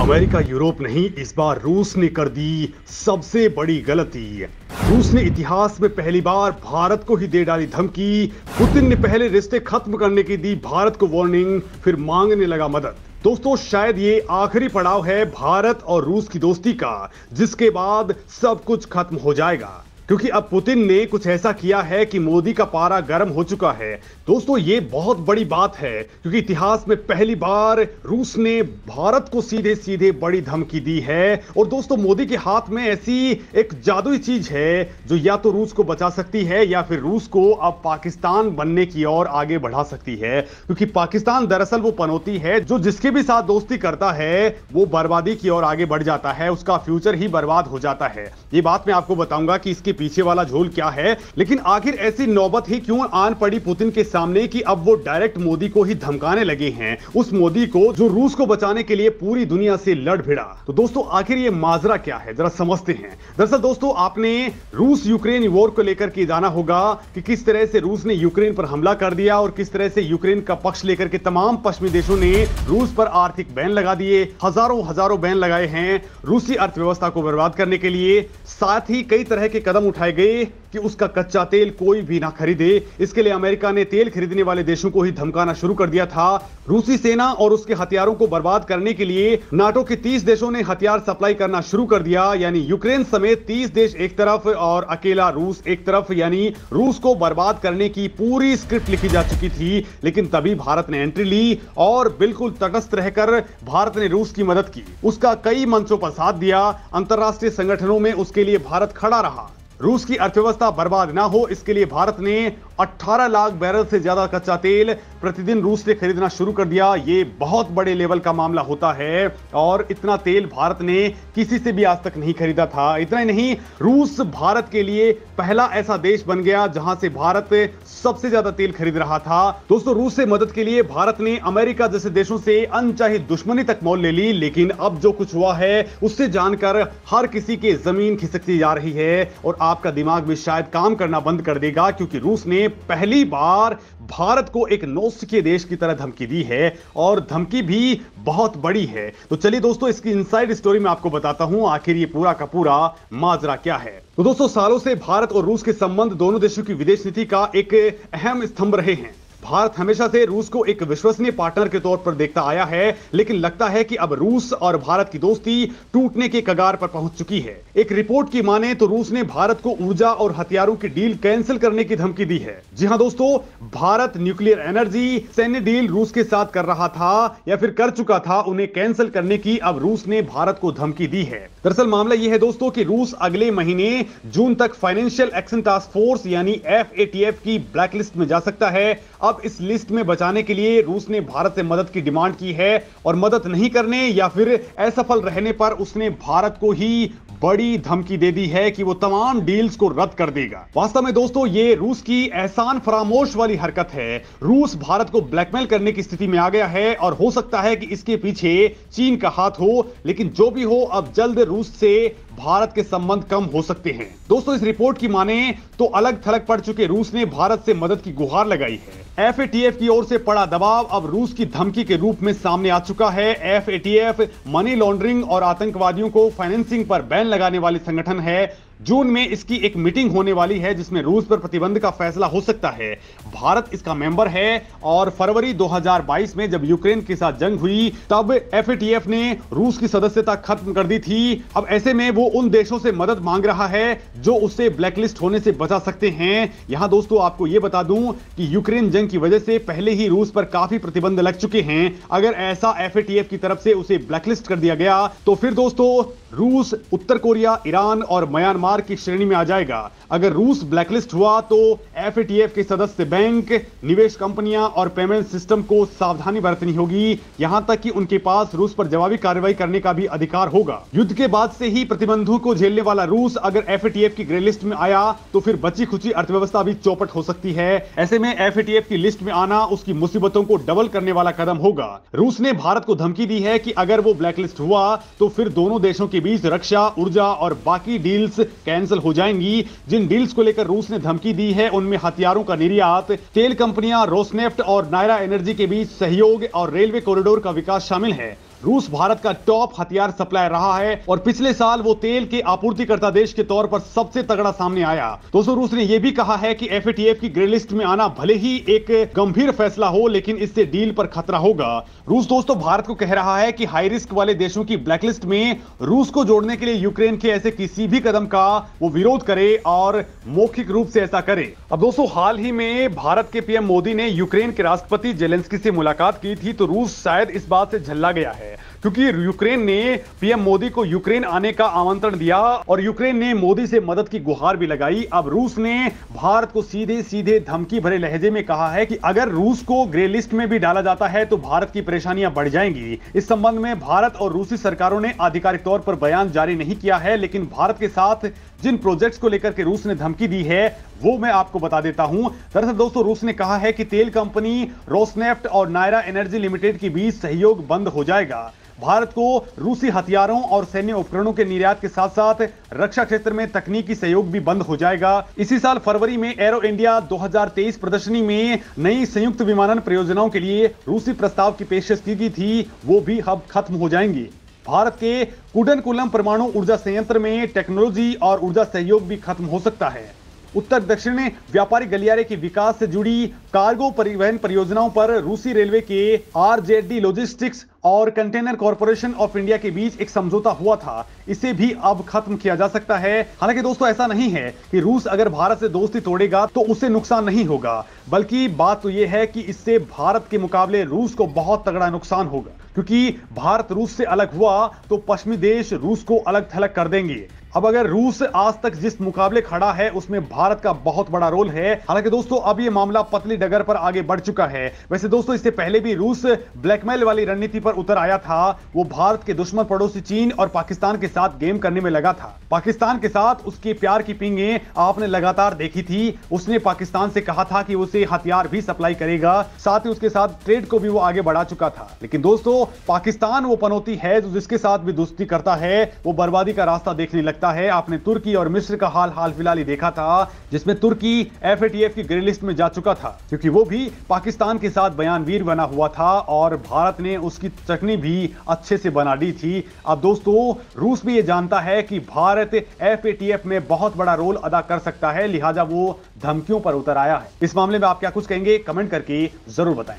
America Europe नहीं, इस बार रूस ने कर दी सबसे बड़ी गलती। रूस ने इतिहास में पहली बार भारत को ही दे डाली धमकी। पुतिन ने पहले रिश्ते खत्म करने की दी भारत को वार्निंग, फिर मांगने लगा मदद। दोस्तों, शायद ये आखिरी पड़ाव है भारत और रूस की दोस्ती का, जिसके बाद सब कुछ खत्म हो जाएगा। क्योंकि अब पुतिन ने कुछ ऐसा किया है कि मोदी का पारा गर्म हो चुका है। दोस्तों, ये बहुत बड़ी बात है क्योंकि इतिहास में पहली बार रूस ने भारत को सीधे सीधे बड़ी धमकी दी है। और दोस्तों, मोदी के हाथ में ऐसी एक जादुई चीज है जो या तो रूस को बचा सकती है या फिर रूस को अब पाकिस्तान बनने की ओर आगे बढ़ा सकती है। क्योंकि पाकिस्तान दरअसल वो पनौती है जो जिसके भी साथ दोस्ती करता है वो बर्बादी की ओर आगे बढ़ जाता है, उसका फ्यूचर ही बर्बाद हो जाता है। ये बात मैं आपको बताऊंगा कि इसके पीछे वाला झोल क्या है। लेकिन आखिर ऐसी नौबत ही क्यों आन पड़ी पुतिन के सामने कि अब वो डायरेक्ट मोदी को ही धमकाने लगे हैं, उस मोदी को जो रूस को बचाने के लिए पूरी दुनिया से लड़ भिड़ा। तो दोस्तों, आखिर ये माजरा क्या है, जरा समझते हैं। दरअसल दोस्तों, आपने रूस यूक्रेन वॉर को लेकर के जाना होगा कि किस तरह से रूस ने यूक्रेन पर हमला कर दिया और किस तरह से यूक्रेन का पक्ष लेकर के तमाम पश्चिमी देशों ने रूस पर आर्थिक बैन लगा दिए। हजारों बैन लगाए हैं रूसी अर्थव्यवस्था को बर्बाद करने के लिए। साथ ही कई तरह के कदम उठाए गए कि उसका कच्चा तेल कोई भी ना खरीदे। इसके लिए अमेरिका ने तेल खरीदने वाले देशों को ही धमकाना शुरू कर दिया था। रूसी सेना और उसके हथियारों को बर्बाद करने के लिए नाटो के 30 देशों ने हथियार सप्लाई करना शुरू कर दिया। यानी यूक्रेन समेत 30 देश एक तरफ और अकेला रूस एक तरफ। यानी रूस को बर्बाद करने की पूरी स्क्रिप्ट लिखी जा चुकी थी। लेकिन तभी भारत ने एंट्री ली और बिल्कुल तटस्थ रहकर भारत ने रूस की मदद की, उसका कई मंचों पर साथ दिया। अंतरराष्ट्रीय संगठनों में उसके लिए भारत खड़ा रहा। रूस की अर्थव्यवस्था बर्बाद ना हो, इसके लिए भारत ने 18 लाख बैरल से ज्यादा कच्चा तेल प्रतिदिन रूस से खरीदना शुरू कर दिया। ये बहुत बड़े लेवल का मामला होता है और इतना तेल भारत ने किसी से भी आज तक नहीं खरीदा था। इतना ही नहीं, रूस भारत के लिए पहला ऐसा देश बन गया जहां से भारत सबसे ज्यादा तेल खरीद रहा था। दोस्तों, रूस से मदद के लिए भारत ने अमेरिका जैसे देशों से अनचाही दुश्मनी तक मोल ले ली। लेकिन अब जो कुछ हुआ है उससे जानकर हर किसी की जमीन खिसकती जा रही है और आपका दिमाग भी शायद काम करना बंद कर देगा, क्योंकि रूस ने पहली बार भारत को एक नौसिखिए देश की तरह धमकी दी है और धमकी भी बहुत बड़ी है। तो चलिए दोस्तों, इसकी इनसाइड स्टोरी में आपको बताता हूं आखिर ये पूरा का पूरा माजरा क्या है। तो दोस्तों, सालों से भारत और रूस के संबंध दोनों देशों की विदेश नीति का एक अहम स्तंभ रहे हैं। भारत हमेशा से रूस को एक विश्वसनीय पार्टनर के तौर पर देखता आया है, लेकिन लगता है कि अब रूस और भारत की दोस्ती टूटने के कगार पर पहुंच चुकी है। एक रिपोर्ट की माने तो रूस ने भारत को ऊर्जा और हथियारों की डील कैंसिल करने की धमकी दी है। जी हां दोस्तों, भारत न्यूक्लियर एनर्जी सैन्य डील रूस के साथ कर रहा था या फिर कर चुका था, उन्हें कैंसिल करने की अब रूस ने भारत को धमकी दी है। दरअसल मामला यह है दोस्तों कि रूस अगले महीने जून तक फाइनेंशियल एक्शन टास्क फोर्स यानी FATF की ब्लैकलिस्ट में जा सकता है। अब इस लिस्ट में बचाने के लिए रूस ने भारत से मदद की डिमांड की है और मदद नहीं करने या फिर असफल रहने पर उसने भारत को ही बड़ी धमकी दे दी है कि वो तमाम डील्स को रद्द कर देगा। वास्तव में दोस्तों, ये रूस की एहसान फरामोश वाली हरकत है। रूस भारत को ब्लैकमेल करने की स्थिति में आ गया है और हो सकता है कि इसके पीछे चीन का हाथ हो। लेकिन जो भी हो, अब जल्द रूस से भारत के संबंध कम हो सकते हैं। दोस्तों, इस रिपोर्ट की माने तो अलग थलग पड़ चुके रूस ने भारत से मदद की गुहार लगाई है। FATF की ओर से पड़ा दबाव अब रूस की धमकी के रूप में सामने आ चुका है। FATF मनी लॉन्ड्रिंग और आतंकवादियों को फाइनेंसिंग पर बैन लगाने वाली संगठन है। जून में इसकी एक मीटिंग होने वाली है जिसमें रूस पर प्रतिबंध का फैसला हो सकता है। भारत इसका मेंबर है और फरवरी 2022 में जब यूक्रेन के साथ जंग हुई तब FATF ने रूस की सदस्यता खत्म कर दी थी। अब ऐसे में वो उन देशों से मदद मांग रहा है जो उससे ब्लैकलिस्ट होने से बचा सकते हैं। यहां दोस्तों, आपको यह बता दूं कि यूक्रेन जंग की वजह से पहले ही रूस पर काफी प्रतिबंध लग चुके हैं। अगर ऐसा FATF की तरफ से उसे ब्लैकलिस्ट कर दिया गया तो फिर दोस्तों रूस, उत्तर कोरिया, ईरान और म्यांमार की श्रेणी में आ जाएगा। अगर रूस ब्लैकलिस्ट हुआ तो FATF के सदस्य बैंक, निवेश कंपनियां और पेमेंट सिस्टम को सावधानी बरतनी होगी। यहां तक कि उनके पास रूस पर जवाबी कार्रवाई करने का भी अधिकार होगा। युद्ध के बाद से ही प्रतिबंधों को झेलने वाला रूस अगर FATF की ग्रे लिस्ट में आया तो फिर बची खुची अर्थव्यवस्था भी चौपट हो सकती है। ऐसे में FATF की लिस्ट में आना उसकी मुसीबतों को डबल करने वाला कदम होगा। रूस ने भारत को धमकी दी है कि अगर वो ब्लैकलिस्ट हुआ तो फिर दोनों देशों के बीच रक्षा, ऊर्जा और बाकी डील्स कैंसिल हो जाएंगी। जिन डील्स को लेकर रूस ने धमकी दी है उनमें हथियारों का निर्यात, तेल कंपनियां रोसनेफ्ट और नायरा एनर्जी के बीच सहयोग और रेलवे कॉरिडोर का विकास शामिल है। रूस भारत का टॉप हथियार सप्लायर रहा है और पिछले साल वो तेल के आपूर्तिकर्ता देश के तौर पर सबसे तगड़ा सामने आया। दोस्तों रूस ने यह भी कहा है कि एफएटीएफ की ग्रे लिस्ट में आना भले ही एक गंभीर फैसला हो, लेकिन इससे डील पर खतरा होगा। रूस दोस्तों भारत को कह रहा है कि हाई रिस्क वाले देशों की ब्लैकलिस्ट में रूस को जोड़ने के लिए यूक्रेन के ऐसे किसी भी कदम का वो विरोध करे और मौखिक रूप से ऐसा करे। अब दोस्तों हाल ही में भारत के पीएम मोदी ने यूक्रेन के राष्ट्रपति जेलेंस्की से मुलाकात की थी, तो रूस शायद इस बात से झल्ला गया है क्योंकि यूक्रेन ने पीएम मोदी को यूक्रेन आने का आमंत्रण दिया और यूक्रेन ने मोदी से मदद की गुहार भी लगाई। अब रूस ने भारत को सीधे सीधे धमकी भरे लहजे में कहा है कि अगर रूस को ग्रे लिस्ट में भी डाला जाता है तो भारत की परेशानियां बढ़ जाएंगी। इस संबंध में भारत और रूसी सरकारों ने आधिकारिक तौर पर बयान जारी नहीं किया है, लेकिन भारत के साथ जिन प्रोजेक्ट्स को लेकर के रूस ने धमकी दी है वो मैं आपको बता देता हूं। दरअसल दोस्तों रूस ने कहा है कि तेल कंपनी रोसनेफ्ट और नायरा एनर्जी लिमिटेड के बीच सहयोग बंद हो जाएगा। भारत को रूसी हथियारों और सैन्य उपकरणों के निर्यात के साथ साथ रक्षा क्षेत्र में तकनीकी सहयोग भी बंद हो जाएगा। इसी साल फरवरी में एरो इंडिया 2023 प्रदर्शनी में नई संयुक्त विमानन परियोजनाओं के लिए रूसी प्रस्ताव की पेशकश की गई थी, वो भी अब खत्म हो जाएंगी। भारत के कुडनकुलम परमाणु ऊर्जा संयंत्र में टेक्नोलॉजी और ऊर्जा सहयोग भी खत्म हो सकता है। उत्तर दक्षिण व्यापारिक गलियारे के विकास से जुड़ी कार्गो परिवहन परियोजनाओं पर रूसी रेलवे के आरजेडी लॉजिस्टिक्स और कंटेनर कॉर्पोरेशन ऑफ इंडिया के बीच एक समझौता हुआ था, इसे भी अब खत्म किया जा सकता है। हालांकि दोस्तों ऐसा नहीं है कि रूस अगर भारत से दोस्ती तोड़ेगा तो उससे नुकसान नहीं होगा, बल्कि बात तो यह है कि इससे भारत के मुकाबले रूस को बहुत तगड़ा नुकसान होगा, क्योंकि भारत रूस से अलग हुआ तो पश्चिमी देश रूस को अलग थलग कर देंगे। अब अगर रूस आज तक जिस मुकाबले खड़ा है उसमें भारत का बहुत बड़ा रोल है। हालांकि दोस्तों अब यह मामला पतली डगर पर आगे बढ़ चुका है। वैसे दोस्तों इससे पहले भी रूस ब्लैकमेल वाली रणनीति पर उतर आया था। वो भारत के दुश्मन पड़ोसी चीन और पाकिस्तान के साथ गेम करने में लगा था। पाकिस्तान के साथ उसके प्यार की पिंगे आपने लगातार देखी थी। उसने पाकिस्तान से कहा था कि उसे हथियार भी सप्लाई करेगा, साथ ही उसके साथ ट्रेड को भी वो आगे बढ़ा चुका था। लेकिन दोस्तों पाकिस्तान वो पनौती है जो जिसके साथ भी दोस्ती करता है वो बर्बादी का रास्ता देखने लगता है। आपने तुर्की और मिस्र का हाल फिलहाल ही देखा था, जिसमें तुर्की एफएटीएफ की ग्रे लिस्ट में जा चुका था, क्योंकि वो भी पाकिस्तान के साथ बयानवीर बना हुआ था और भारत ने उसकी चटनी भी अच्छे से बना दी थी। अब दोस्तों रूस भी ये जानता है कि भारत एफएटीएफ में बहुत बड़ा रोल अदा कर सकता है, लिहाजा वो धमकियों पर उतर आया है। इस मामले में आप क्या कुछ कहेंगे, कमेंट करके जरूर बताएं।